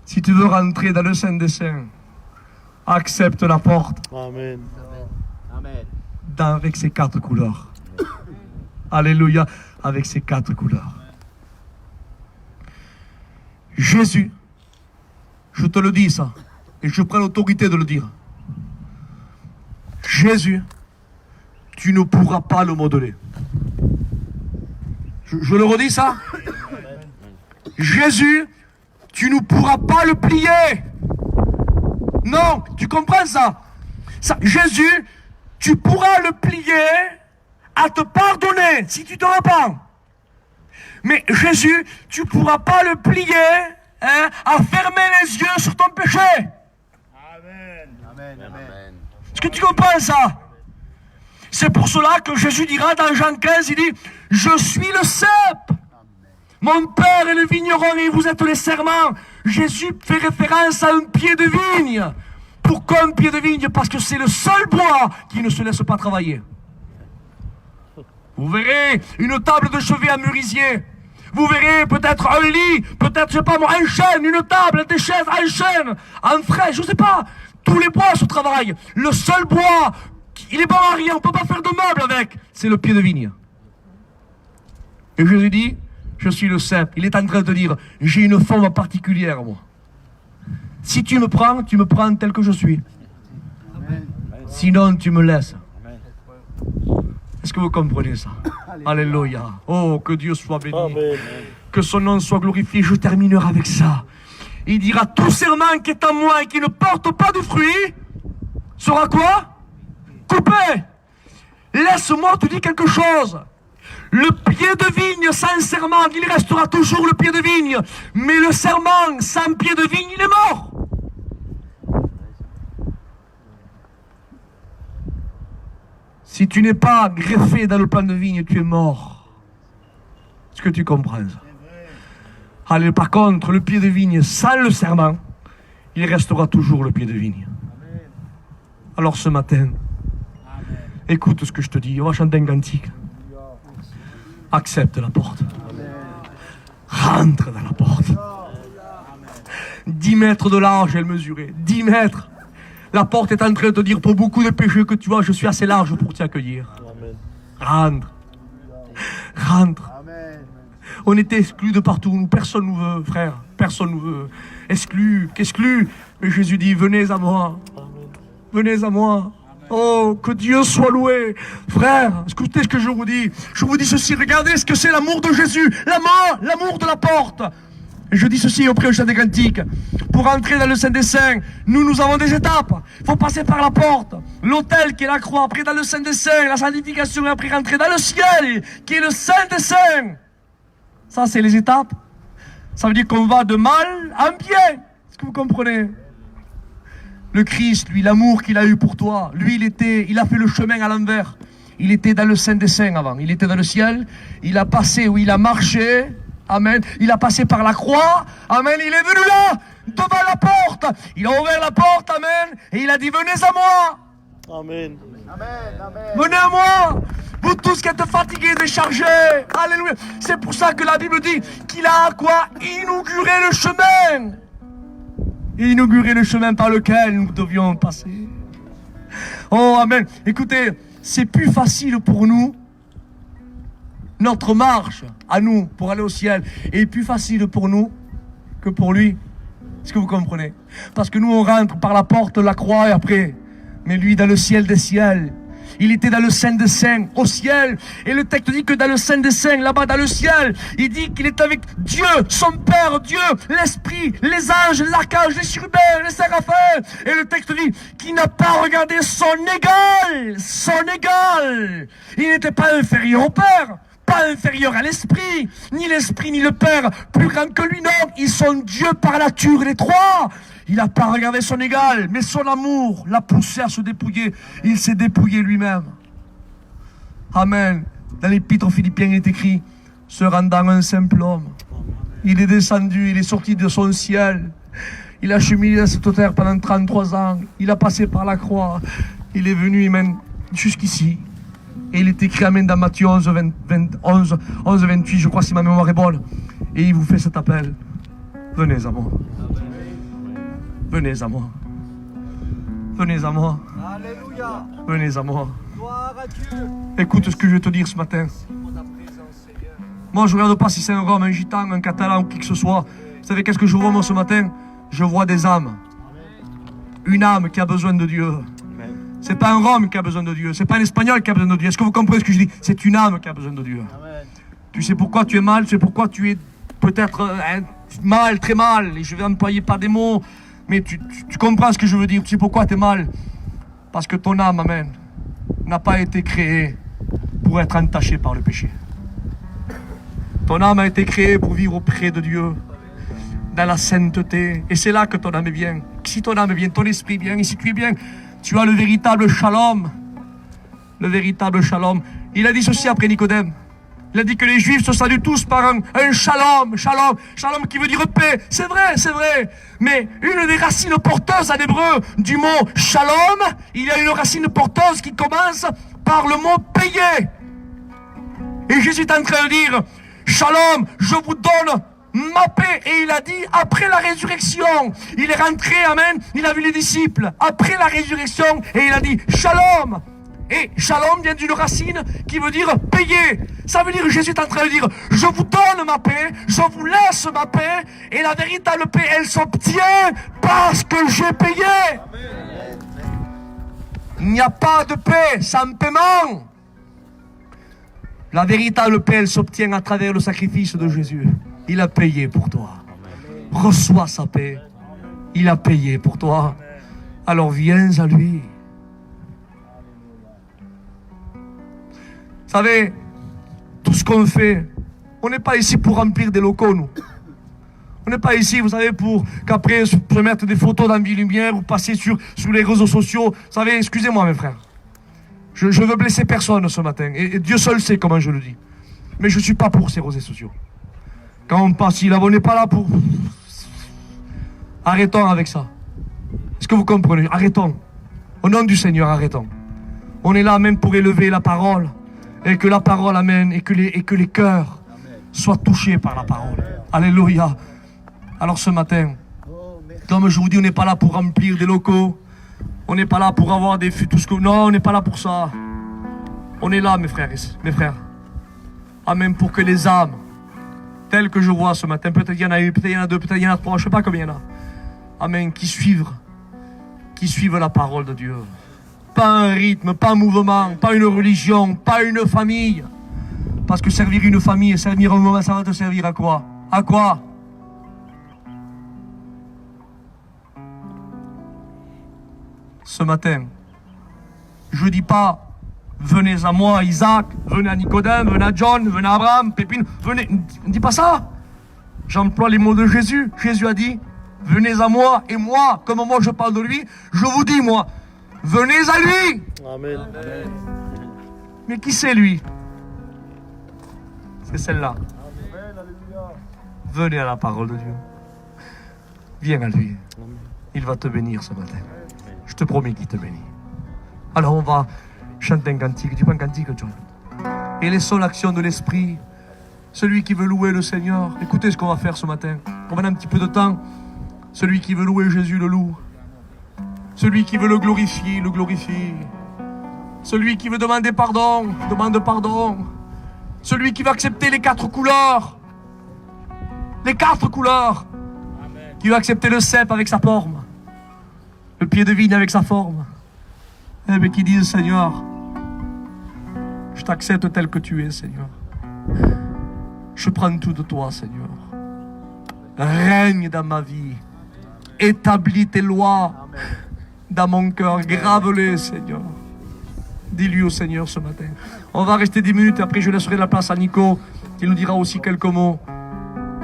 Si tu veux rentrer dans le Saint des Saints, accepte la porte. Amen. Amen. Avec ses 4 couleurs. Alléluia, avec ses 4 couleurs. Jésus, je te le dis ça, et je prends l'autorité de le dire. Jésus, tu ne pourras pas le modeler. Je le redis ça. Jésus, tu ne pourras pas le plier. Non, tu comprends ça? Jésus, tu pourras le plier à te pardonner si tu te repens. Mais Jésus, tu ne pourras pas le plier à fermer les yeux sur ton péché. Amen. Amen. Amen. Est-ce que tu comprends ça? C'est pour cela que Jésus dira dans Jean 15, il dit, je suis le cep. Mon père est le vigneron et vous êtes les serments. Jésus fait référence à un pied de vigne. Pourquoi un pied de vigne? Parce que c'est le seul bois qui ne se laisse pas travailler. Vous verrez une table de chevet à Murisier. Vous verrez peut-être un lit, peut-être, je sais pas moi, un chêne, une table, des chaises, un chêne, un fraise, je sais pas. Tous les bois se travaillent. Le seul bois, il est bon à rien, on peut pas faire de meubles avec. C'est le pied de vigne. Et Jésus dit, je suis le cep. Il est en train de dire, j'ai une forme particulière, moi. Si tu me prends tel que je suis. Amen. Sinon, tu me laisses. Amen. Est-ce que vous comprenez ça? Alléluia. Oh, que Dieu soit béni. Amen. Que son nom soit glorifié. Je terminerai avec ça. Il dira, tout serment qui est en moi et qui ne porte pas de fruit sera quoi? Coupé. Laisse-moi te dire quelque chose. Le pied de vigne sans serment, il restera toujours le pied de vigne. Mais le serment sans pied de vigne, il est mort. Si tu n'es pas greffé dans le plan de vigne, tu es mort. Est-ce que tu comprends ça? Allez, par contre, le pied de vigne sans le serment, il restera toujours le pied de vigne. Alors ce matin, écoute ce que je te dis, on va chanter un cantique. Accepte la porte. Rentre dans la porte. 10 mètres de large, elle mesurait. 10 mètres. La porte est en train de te dire, pour beaucoup de péchés que tu as, je suis assez large pour t'y accueillir. Rentre. Rentre. On était exclus de partout. Nous, personne nous veut, frère. Personne nous veut. Exclus, qu'exclus. Mais Jésus dit, venez à moi. Venez à moi. Oh, que Dieu soit loué. Frère, écoutez ce que je vous dis. Je vous dis ceci, regardez ce que c'est l'amour de Jésus. L'amour de la porte. Et je dis ceci auprès du chant des cantiques. Pour entrer dans le Saint des Saints, nous avons des étapes. Il faut passer par la porte. L'autel qui est la croix, après dans le Saint des Saints, la sanctification, et après rentrer dans le ciel, qui est le Saint des Saints. Ça, c'est les étapes. Ça veut dire qu'on va de mal en bien. Est-ce que vous comprenez? Le Christ, lui, l'amour qu'il a eu pour toi, lui, il a fait le chemin à l'envers. Il était dans le Saint des Saints avant. Il était dans le ciel. Il a passé, il a marché. Amen. Il a passé par la croix. Amen. Il est venu là, devant la porte. Il a ouvert la porte. Amen. Et il a dit, venez à moi. Amen. Venez à moi. Vous tous qui êtes fatigués, déchargés. Alléluia. C'est pour ça que la Bible dit qu'il a quoi? Inauguré le chemin. Inauguré le chemin par lequel nous devions passer. Oh, amen. Écoutez, c'est plus facile pour nous. Notre marche à nous pour aller au ciel est plus facile pour nous que pour lui. Est-ce que vous comprenez? Parce que nous on rentre par la porte de la croix et après. Mais lui dans le ciel des ciels. Il était dans le Saint des Saints, au ciel. Et le texte dit que dans le Saint des Saints, là-bas dans le ciel, il dit qu'il est avec Dieu, son Père, Dieu, l'Esprit, les anges, l'archange, les chérubins, les séraphins. Et le texte dit qu'il n'a pas regardé son égal. Son égal. Il n'était pas inférieur au Père. Pas inférieur à l'Esprit, ni l'Esprit ni le Père, plus grand que lui, non, ils sont Dieu par nature les trois. Il n'a pas regardé son égal, mais son amour l'a poussé à se dépouiller. Il s'est dépouillé lui-même. Amen. Dans l'épître aux Philippiens, il est écrit, se rendant un simple homme. Il est descendu, il est sorti de son ciel. Il a cheminé dans cette terre pendant 33 ans. Il a passé par la croix. Il est venu même jusqu'ici. Et il est écrit, amen, dans Matthieu 11, 28, je crois, si ma mémoire est bonne. Et il vous fait cet appel. Venez à moi. Venez à moi. Venez à moi. Alléluia. Venez à moi. Gloire à Dieu. Écoute ce que je vais te dire ce matin. Moi, je ne regarde pas si c'est un Rome, un Gitan, un Catalan ou qui que ce soit. Vous savez qu'est-ce que je vois moi ce matin? Je vois des âmes. Une âme qui a besoin de Dieu. C'est pas un Rome qui a besoin de Dieu, c'est pas un Espagnol qui a besoin de Dieu. Est-ce que vous comprenez ce que je dis? C'est une âme qui a besoin de Dieu. Amen. Tu sais pourquoi tu es mal, tu sais pourquoi tu es peut-être mal, très mal, et je vais employer pas des mots, mais tu comprends ce que je veux dire. Tu sais pourquoi tu es mal? Parce que ton âme, amen, n'a pas été créée pour être entachée par le péché. Ton âme a été créée pour vivre auprès de Dieu, dans la sainteté, et c'est là que ton âme est bien. Si ton âme est bien, ton esprit est bien, et si tu es bien, tu as le véritable shalom. Le véritable shalom. Il a dit ceci après Nicodème. Il a dit que les Juifs se saluent tous par un shalom. Shalom. Shalom qui veut dire paix. C'est vrai, c'est vrai. Mais une des racines porteuses en hébreu du mot shalom, il y a une racine porteuse qui commence par le mot payer. Et Jésus est en train de dire, shalom, je vous donne ma paix. Et il a dit, après la résurrection, il est rentré, amen, il a vu les disciples, après la résurrection, et il a dit, shalom. Et shalom vient d'une racine qui veut dire payer. Ça veut dire, Jésus est en train de dire, je vous donne ma paix, je vous laisse ma paix, et la véritable paix, elle s'obtient parce que j'ai payé. Amen. Il n'y a pas de paix sans paiement. La véritable paix, elle s'obtient à travers le sacrifice de Jésus. Il a payé pour toi. Reçois sa paix. Il a payé pour toi. Alors viens à lui. Vous savez, tout ce qu'on fait, on n'est pas ici pour remplir des locaux, nous. On n'est pas ici, vous savez, pour qu'après se mettre des photos dans Vie Lumière ou passer sur les réseaux sociaux. Vous savez, excusez-moi mes frères. Je veux blesser personne ce matin. Et Dieu seul sait comment je le dis. Mais je ne suis pas pour ces réseaux sociaux. Quand on passe là, on n'est pas là pour... Arrêtons avec ça. Est-ce que vous comprenez? Arrêtons. Au nom du Seigneur, arrêtons. On est là même pour élever la parole. Et que la parole amène. Et que les cœurs soient touchés par la parole. Alléluia. Alors ce matin, comme je vous dis, on n'est pas là pour remplir des locaux. On n'est pas là pour avoir des... tout ce que... Non, on n'est pas là pour ça. On est là, mes frères. Amen, pour que les âmes, telles que je vois ce matin, peut-être il y en a une, peut-être il y en a deux, peut-être il y en a trois, je ne sais pas combien il y en a. Amen, qui suivent la parole de Dieu. Pas un rythme, pas un mouvement, pas une religion, pas une famille. Parce que servir une famille et servir un moment, ça va te servir à quoi? À quoi? Ce matin, je ne dis pas venez à moi, Isaac, venez à Nicodème, venez à John, venez à Abraham, Pépine, venez. Ne dis pas ça. J'emploie les mots de Jésus. Jésus a dit venez à moi, et moi, comme moi je parle de lui, je vous dis moi, venez à lui. Amen. Mais qui c'est lui? C'est celle-là. Venez à la parole de Dieu. Viens à lui. Il va te bénir ce matin. Je te promets qu'il te bénit. Alors on va chanter un cantique. Tu prends un cantique, John. Et laissons l'action de l'Esprit. Celui qui veut louer le Seigneur. Écoutez ce qu'on va faire ce matin. On va un petit peu de temps. Celui qui veut louer Jésus le loue. Celui qui veut le glorifier, le glorifie. Celui qui veut demander pardon, demande pardon. Celui qui veut accepter les 4 couleurs. Les 4 couleurs. Amen. Qui veut accepter le cep avec sa forme. Le pied de vigne avec sa forme. Eh bien, qui disent, Seigneur, je t'accepte tel que tu es, Seigneur. Je prends tout de toi, Seigneur. Règne dans ma vie. Établis tes lois dans mon cœur. Grave-les, Seigneur. Dis-lui au Seigneur ce matin. On va rester 10 minutes, après je laisserai la place à Nico, qui nous dira aussi quelques mots.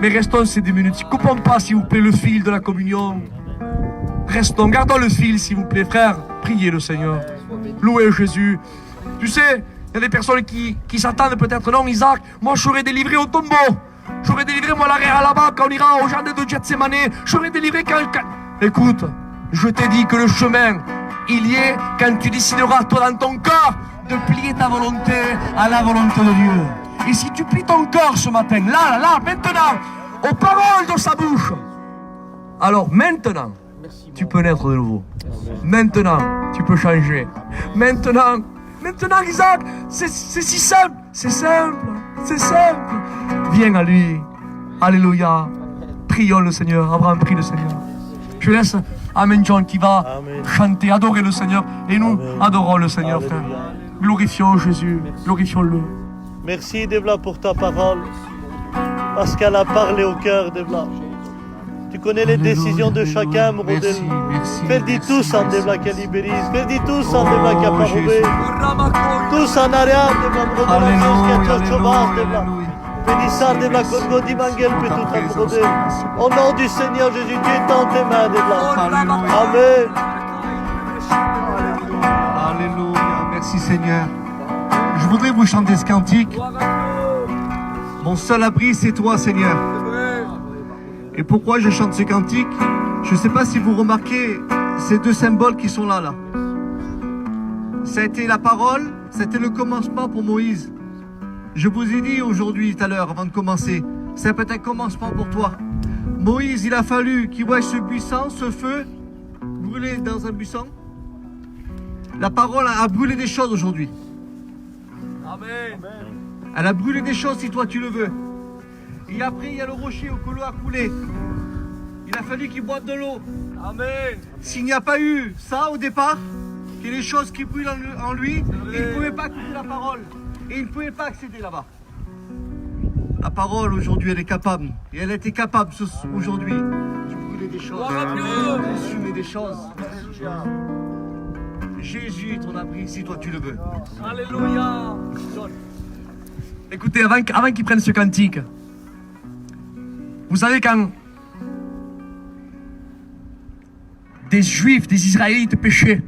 Mais restons ces 10 minutes. Coupons pas, s'il vous plaît, le fil de la communion. Restons, gardons le fil, s'il vous plaît, frère. Priez le Seigneur. Louez Jésus. Tu sais, il y a des personnes qui s'attendent peut-être, non, Isaac, moi je serai délivré au tombeau. J'aurais délivré moi l'arrière là-bas quand on ira au jardin de Gethsémane. J'aurais délivré quand... Écoute, je t'ai dit que le chemin, il y est quand tu décideras, toi dans ton cœur, de plier ta volonté à la volonté de Dieu. Et si tu plies ton cœur ce matin, là, maintenant, aux paroles de sa bouche, alors maintenant, tu peux naître de nouveau. Maintenant, tu peux changer. Maintenant, Isaac, c'est si simple. C'est simple. Viens à lui. Alléluia. Prions le Seigneur. Abraham prie le Seigneur. Je laisse Amen John qui va chanter, adorer le Seigneur. Et nous adorons le Seigneur, frère. Glorifions Jésus. Glorifions-le. Merci, Devla, pour ta parole. Parce qu'elle a parlé au cœur, Devla. Tu connais les décisions de chacun, Mrodel. Fais-y tous en Devla qu'elle libérise. Fais-y tous en Devla qu'elle a parlé. Tous en arrière, Devla, Mrodel. Bénissant, Devla, Kolgodi, Mangel, Petouta, Mrodel. Au nom du Seigneur Jésus, tu es dans tes mains, Devla. Amen. Alléluia. Merci Seigneur. Je voudrais vous chanter ce cantique. Mon seul abri, c'est toi, Seigneur. Et pourquoi je chante ce cantique? Je ne sais pas si vous remarquez ces 2 symboles qui sont là. Ça a été la parole, c'était le commencement pour Moïse. Je vous ai dit aujourd'hui, tout à l'heure, avant de commencer, c'est peut-être un commencement pour toi. Moïse, il a fallu qu'il voie ce buisson, ce feu, brûler dans un buisson. La parole a brûlé des choses aujourd'hui. Amen. Elle a brûlé des choses si toi tu le veux. Et après, il y a le rocher où l'eau a coulé. Il a fallu qu'il boive de l'eau. Amen. S'il n'y a pas eu ça au départ, qu'il y ait des choses qui brûlent en lui, il ne pouvait pas écouter la parole. Et il ne pouvait pas accéder là-bas. La parole aujourd'hui, elle est capable. Et elle était capable aujourd'hui de brûler des choses, de fumer des choses. Jésus est ton abri si toi tu le veux. Alléluia. Écoutez, avant qu'ils prennent ce cantique, vous savez quand des Juifs, des Israélites péchaient,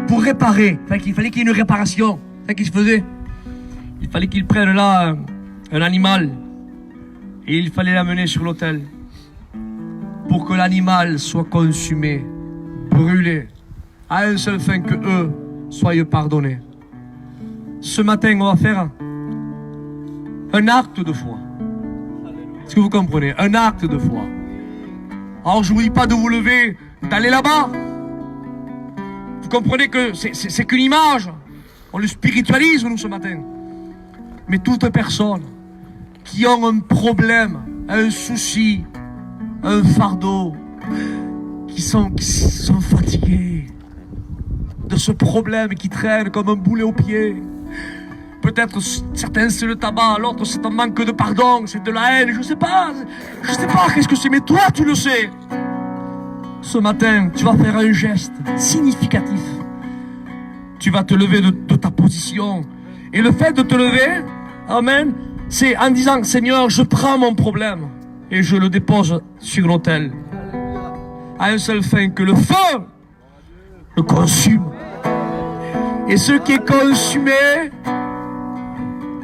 pour réparer. Enfin, il fallait qu'il y ait une réparation. C'est ça qu'il se faisait. Il fallait qu'il prenne là un animal et il fallait l'amener sur l'autel pour que l'animal soit consumé, brûlé, à un seul fin que eux soient pardonnés. Ce matin, on va faire un acte de foi. Est-ce que vous comprenez? Un acte de foi. Alors je ne vous dis pas de vous lever, d'aller là-bas. Vous comprenez que c'est qu'une image. On le spiritualise, nous, ce matin. Mais toutes personnes qui ont un problème, un souci, un fardeau, qui sont fatigués de ce problème qui traîne comme un boulet au pied. Peut-être certains c'est le tabac, l'autre c'est un manque de pardon, c'est de la haine, je sais pas qu'est-ce que c'est, mais toi tu le sais. Ce matin, tu vas faire un geste significatif. Tu vas te lever de ta position. Et le fait de te lever, amen, c'est en disant, Seigneur, je prends mon problème et je le dépose sur l'autel. À un seul fin, que le feu le consume. Et ce qui est consumé,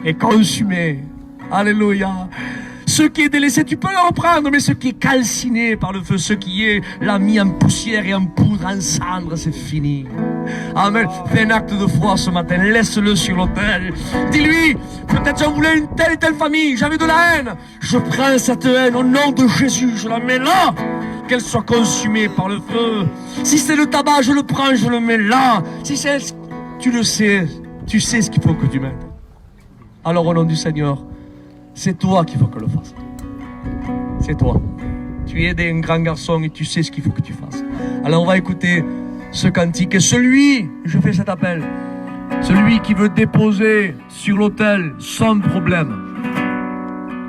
est consumé. Alléluia. Ce qui est délaissé, tu peux le reprendre, mais ce qui est calciné par le feu, ce qui est l'a mis en poussière et en poudre, en cendre, c'est fini. Amen. Fais un acte de foi ce matin, laisse-le sur l'autel. Dis-lui, peut-être j'en voulais une telle et telle famille, j'avais de la haine. Je prends cette haine au nom de Jésus, je la mets là, qu'elle soit consumée par le feu. Si c'est le tabac, je le prends, je le mets là. Si c'est, tu le sais, tu sais ce qu'il faut que tu mettes. Alors au nom du Seigneur, c'est toi qu'il faut que le fasse. C'est toi. Tu es un grand garçon et tu sais ce qu'il faut que tu fasses. Alors on va écouter ce cantique. Et celui, je fais cet appel, celui qui veut déposer sur l'autel son problème,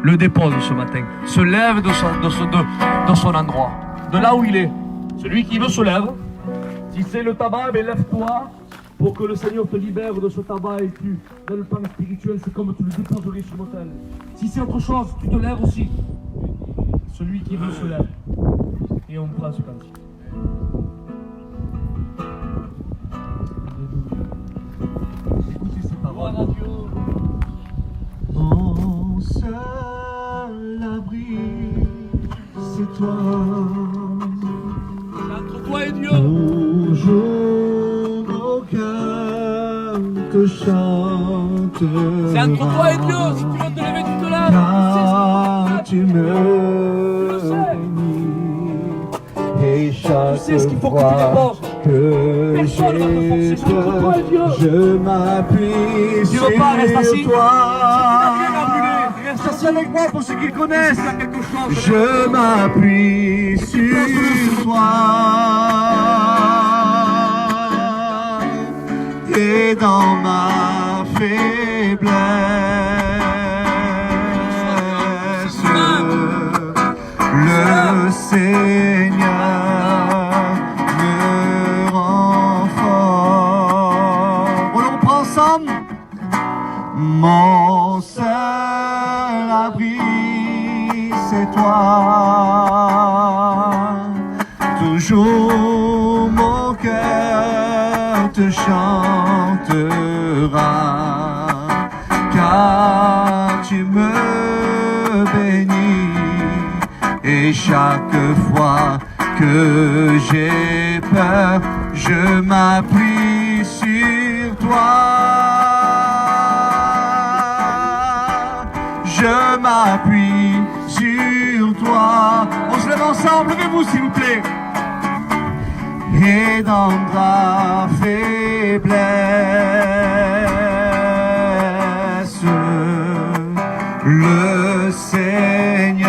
le dépose ce matin. Se lève de son endroit, de là où il est. Celui qui veut se lève. Si c'est le tabac, ben lève-toi. Pour que le Seigneur te libère de ce tabac et tu, dans le plan spirituel, c'est comme tu le déposerais sur l'autel. Si c'est autre chose, tu te lèves aussi. Celui qui veut se lève. Et on prend ce cantique. Écoutez ces paroles. Mon seul abri, c'est toi. C'est entre toi et Dieu. Toujours mon cœur te chante. C'est entre toi et Dieu. Si tu veux te lever, tu te lèves. Car tu me bénis. Et chaque sais ce qu'il faut que tu fois déposes. que Personne ne peut j'ai forcer, c'est entre toi et Dieu. peur, je m'appuie Tu veux pas, reste assis. sur toi. Reste assis avec moi pour ceux qui le connaissent. Il y a quelque chose. Je m'appuie sur toi. Et dans ma faiblesse, le Seigneur me rend fort. On le reprend ensemble. Mon seul abri, c'est toi. Toujours mon cœur te chantera, car tu me bénis. Et chaque fois que j'ai peur, je m'appuie sur toi. Je m'appuie sur toi. On se lève ensemble, levez-vous s'il vous plaît. Et dans ta faiblesse, le Seigneur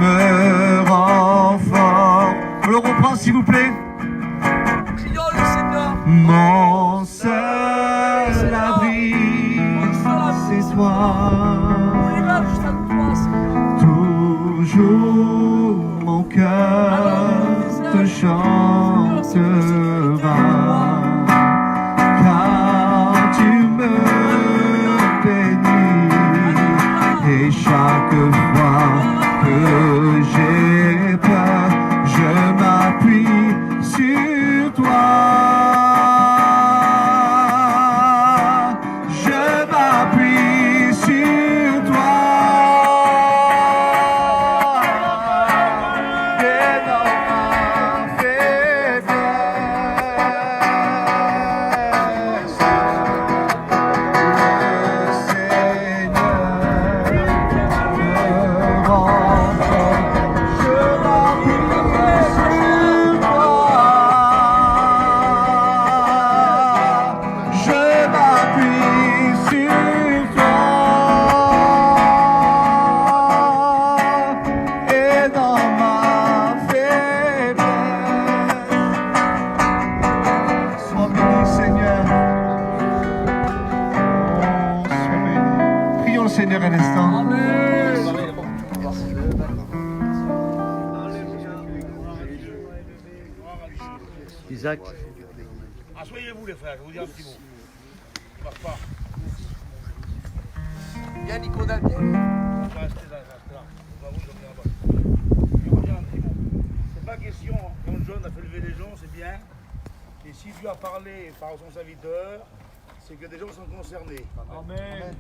me rend fort. On le reprend s'il vous plaît. Crions le Seigneur. Mon seul abri, c'est toi. Toujours mon cœur te chantera, car tu me bénis. Et chaque fois que j'ai peur, je m'appuie sur toi. Isaac. Asseyez-vous les frères, je vous dis un petit mot. Il marche pas. Viens Nicolas, viens. Restez là. On va vous emmener là-bas. Je vous dis un petit mot. C'est pas question, quand John a fait lever les gens, c'est bien. Et si Dieu a parlé par son serviteur, c'est que des gens sont concernés. Amen.